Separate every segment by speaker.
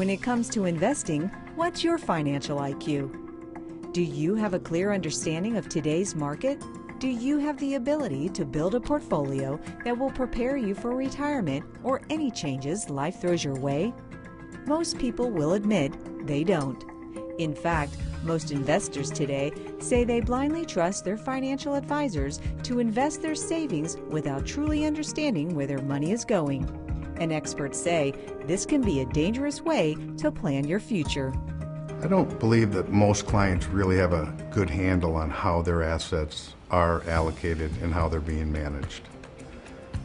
Speaker 1: When it comes to investing, what's your financial IQ? Do you have a clear understanding of today's market? Do you have the ability to build a portfolio that will prepare you for retirement or any changes life throws your way? Most people will admit they don't. In fact, most investors today say they blindly trust their financial advisors to invest their savings without truly understanding where their money is going. And experts say this can be a dangerous way to plan your future.
Speaker 2: I don't believe that most clients really have a good handle on how their assets are allocated and how they're being managed.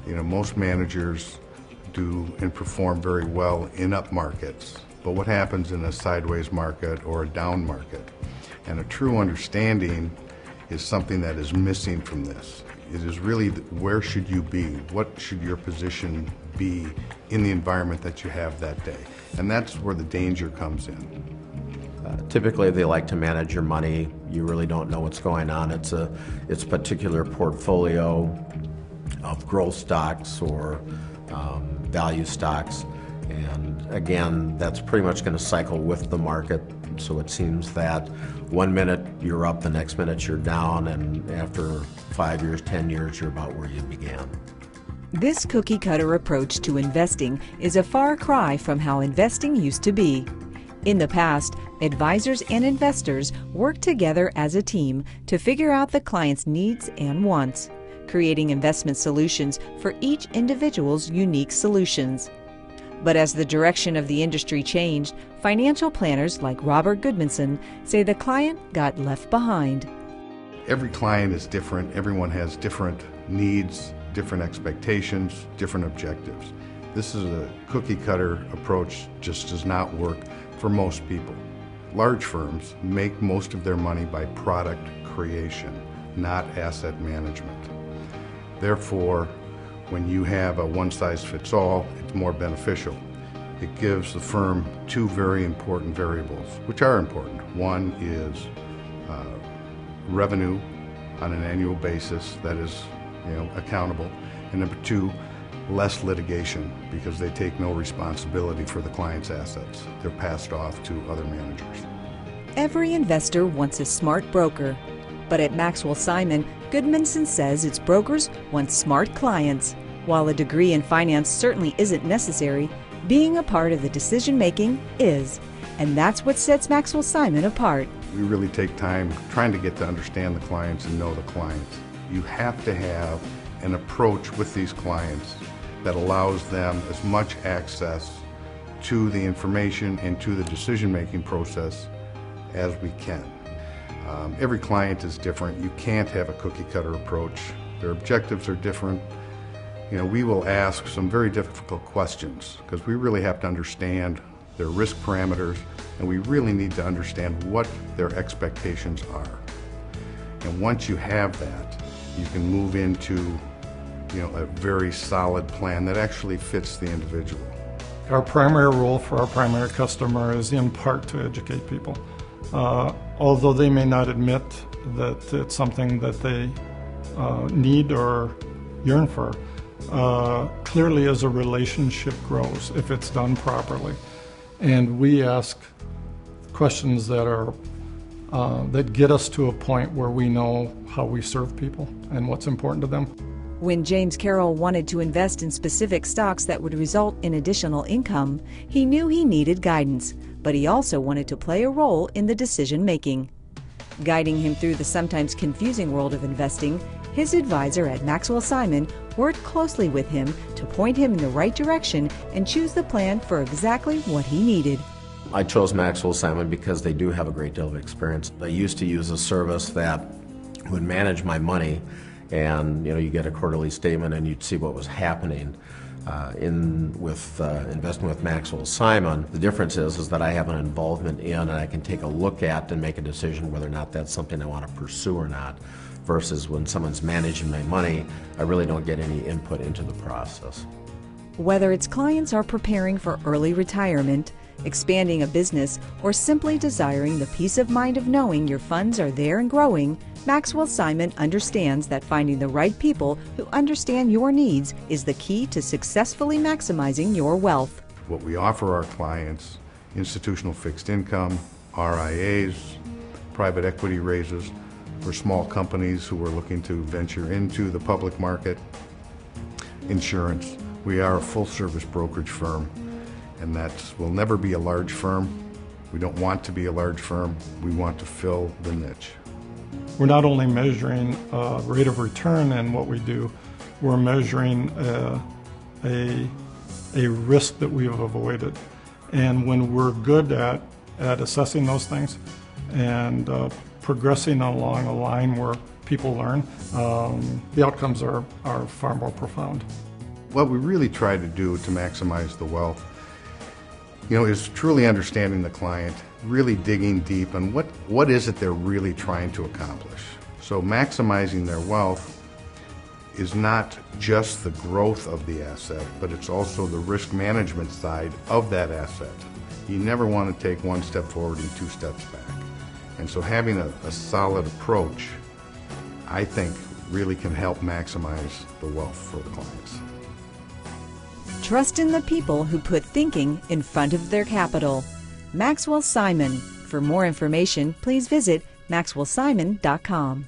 Speaker 2: Most managers do and perform very well in up markets, but what happens in a sideways market or a down market? And a true understanding is something that is missing from this. It is really where should you be? What should your position be in the environment that you have that day? And that's where the danger comes in.
Speaker 3: Typically, they like to manage your money. You really don't know what's going on. It's a particular portfolio of growth stocks or value stocks. And again, that's pretty much going to cycle with the market. So it seems that 1 minute you're up, the next minute you're down, and after 5 years, 10 years, you're about where you began.
Speaker 1: This cookie-cutter approach to investing is a far cry from how investing used to be. In the past, advisors and investors worked together as a team to figure out the client's needs and wants, creating investment solutions for each individual's unique solutions. But as the direction of the industry changed, financial planners like Robert Goodmanson say the client got left behind.
Speaker 2: Every client is different. Everyone has different needs, different expectations, different objectives. This is a cookie-cutter approach, just does not work for most people. Large firms make most of their money by product creation, not asset management. Therefore, when you have a one-size-fits-all, it's more beneficial. It gives the firm two very important variables, which are important. One is revenue on an annual basis that is accountable. And number two, less litigation, because they take no responsibility for the client's assets. They're passed off to other managers.
Speaker 1: Every investor wants a smart broker. But at Maxwell Simon, Goodmanson says its brokers want smart clients. While a degree in finance certainly isn't necessary, being a part of the decision-making is. And that's what sets Maxwell Simon apart.
Speaker 2: We really take time trying to get to understand the clients and know the clients. You have to have an approach with these clients that allows them as much access to the information and to the decision-making process as we can. Every client is different. You can't have a cookie-cutter approach. Their objectives are different. We will ask some very difficult questions because we really have to understand their risk parameters, and we really need to understand what their expectations are. And once you have that, you can move into a very solid plan that actually fits the individual.
Speaker 4: Our primary role for our primary customer is in part to educate people. Although they may not admit that it's something that they need or yearn for, clearly as a relationship grows, if it's done properly. And we ask questions that are that get us to a point where we know how we serve people and what's important to them.
Speaker 1: When James Carroll wanted to invest in specific stocks that would result in additional income, he knew he needed guidance, but he also wanted to play a role in the decision-making. Guiding him through the sometimes confusing world of investing, his advisor at Maxwell Simon worked closely with him to point him in the right direction and choose the plan for exactly what he needed.
Speaker 3: I chose Maxwell Simon because they do have a great deal of experience. They used to use a service that would manage my money, and you get a quarterly statement and you'd see what was happening. Investing with Maxwell Simon, the difference is that I have an involvement in and I can take a look at and make a decision whether or not that's something I want to pursue or not, versus when someone's managing my money, I really don't get any input into the process.
Speaker 1: Whether its clients are preparing for early retirement, expanding a business, or simply desiring the peace of mind of knowing your funds are there and growing, Maxwell Simon understands that finding the right people who understand your needs is the key to successfully maximizing your wealth.
Speaker 2: What we offer our clients institutional fixed income, RIAs, private equity raises for small companies who are looking to venture into the public market, insurance. We are a full-service brokerage firm, and that will never be a large firm. We don't want to be a large firm. We want to fill the niche.
Speaker 4: We're not only measuring rate of return in what we do, we're measuring a risk that we have avoided. And when we're good at assessing those things and progressing along a line where people learn, the outcomes are far more profound.
Speaker 2: What we really try to do to maximize the wealth, is truly understanding the client, really digging deep on what is it they're really trying to accomplish. So maximizing their wealth is not just the growth of the asset, but it's also the risk management side of that asset. You never want to take one step forward and two steps back. And so having a solid approach, I think, really can help maximize the wealth for the clients.
Speaker 1: Trust in the people who put thinking in front of their capital. Maxwell Simon. For more information, please visit maxwellsimon.com.